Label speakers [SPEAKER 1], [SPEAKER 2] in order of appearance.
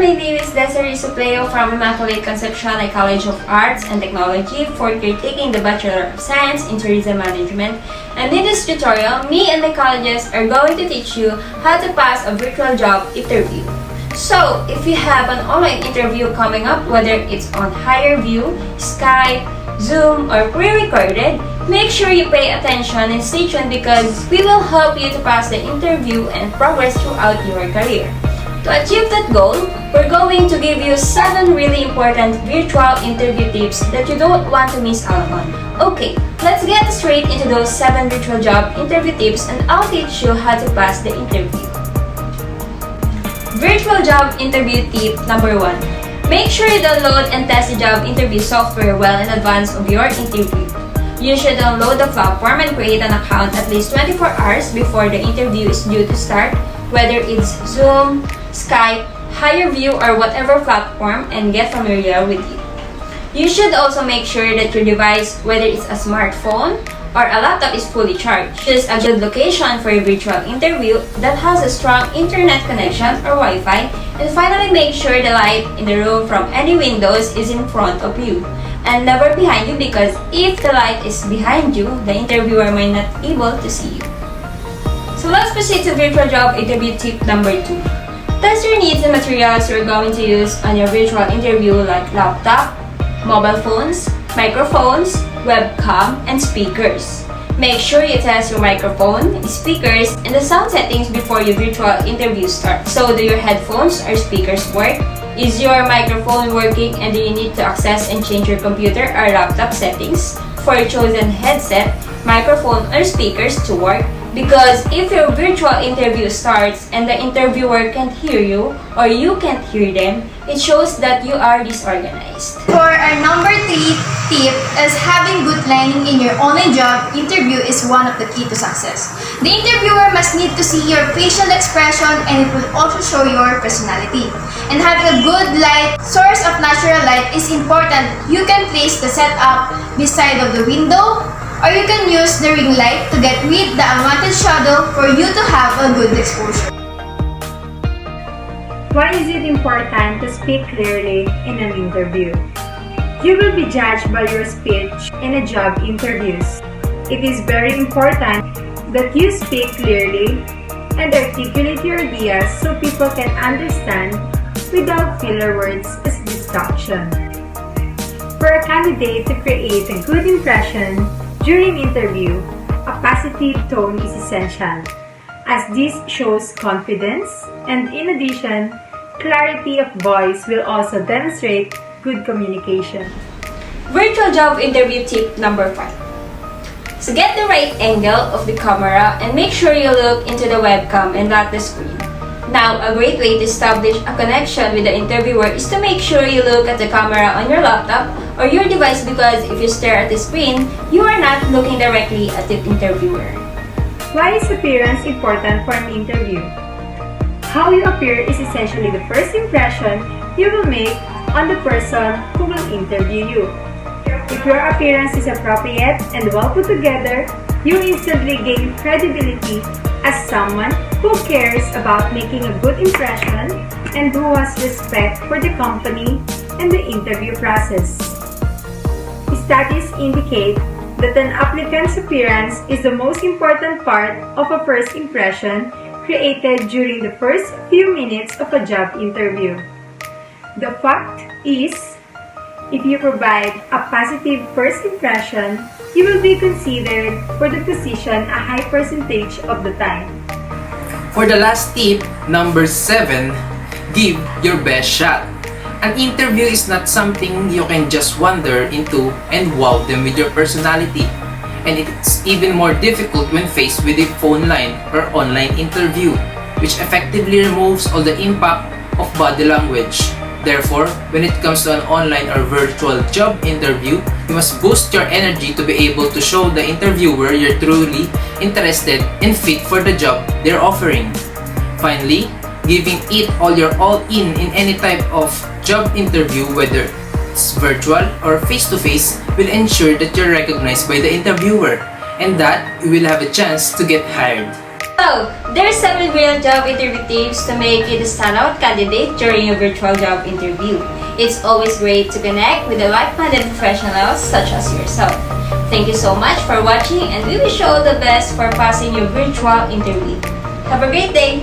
[SPEAKER 1] my name is Desiree Supleo from Immaculate Conception College of Arts and Technology, fourth year taking the Bachelor of Science in Tourism Management. And in this tutorial, me and my colleagues are going to teach you how to pass a virtual job interview. So, if you have an online interview coming up, whether it's on HireVue, Skype, Zoom, or pre-recorded, make sure you pay attention and stay tuned because we will help you to pass the interview and progress throughout your career. To achieve that goal, we're going to give you 7 really important virtual interview tips that you don't want to miss out on. Okay, let's get straight into those 7 virtual job interview tips and I'll teach you how to pass the interview. Virtual job interview tip number 1. Make sure you download and test the job interview software well in advance of your interview. You should download the platform and create an account at least 24 hours before the interview is due to start, whether it's Zoom, Skype, HireVue, or whatever platform, and get familiar with it. You should also make sure that your device, whether it's a smartphone or a laptop, is fully charged. Choose a good location for a virtual interview that has a strong internet connection or Wi-Fi, and finally make sure the light in the room from any windows is in front of you and never behind you, because if the light is behind you, the interviewer might not be able to see you. So let's proceed to virtual job interview tip number 2. Test your needs and materials you're going to use on your virtual interview, like laptop, mobile phones, microphones, webcam, and speakers. Make sure you test your microphone, speakers, and the sound settings before your virtual interview starts. So, do your headphones or speakers work? Is your microphone working, and do you need to access and change your computer or laptop settings for your chosen headset, microphone, or speakers to work? Because if your virtual interview starts and the interviewer can't hear you or you can't hear them, it shows that you are disorganized.
[SPEAKER 2] For our number 3 tip is having good planning in your online job interview is one of the key to success. The interviewer must need to see your facial expression and it will also show your personality. And having a good light, source of natural light is important. You can place the setup beside of the window, or you can use the ring light to get rid the unwanted shadow for you to have a good exposure.
[SPEAKER 3] Why is it important to speak clearly in an interview? You will be judged by your speech in a job interviews. It is very important that you speak clearly and articulate your ideas so people can understand without filler words as distraction. For a candidate to create a good impression during interview, a positive tone is essential, as this shows confidence, and in addition, clarity of voice will also demonstrate good communication.
[SPEAKER 1] Virtual job interview tip number 5. So get the right angle of the camera and make sure you look into the webcam and not the screen. Now, a great way to establish a connection with the interviewer is to make sure you look at the camera on your laptop or your device, because if you stare at the screen, you are not looking directly at the interviewer.
[SPEAKER 3] Why is appearance important for an interview? How you appear is essentially the first impression you will make on the person who will interview you. If your appearance is appropriate and well put together, you instantly gain credibility as someone who cares about making a good impression and who has respect for the company and the interview process. Studies indicate that an applicant's appearance is the most important part of a first impression created during the first few minutes of a job interview. The fact is, if you provide a positive first impression, you will be considered for the position a high percentage of the time.
[SPEAKER 4] For the last tip, number 7, give your best shot. An interview is not something you can just wander into and wow them with your personality. And it's even more difficult when faced with a phone line or online interview, which effectively removes all the impact of body language. Therefore, when it comes to an online or virtual job interview, you must boost your energy to be able to show the interviewer you're truly interested and fit for the job they're offering. Finally, giving it all your all-in in any type of job interview, whether it's virtual or face-to-face, will ensure that you're recognized by the interviewer and that you will have a chance to get hired.
[SPEAKER 1] So, there's 7 real job interview tips to make you the standout candidate during a virtual job interview. It's always great to connect with the like-minded professionals such as yourself. Thank you so much for watching, and we wish you all the best for passing your virtual interview. Have a great day!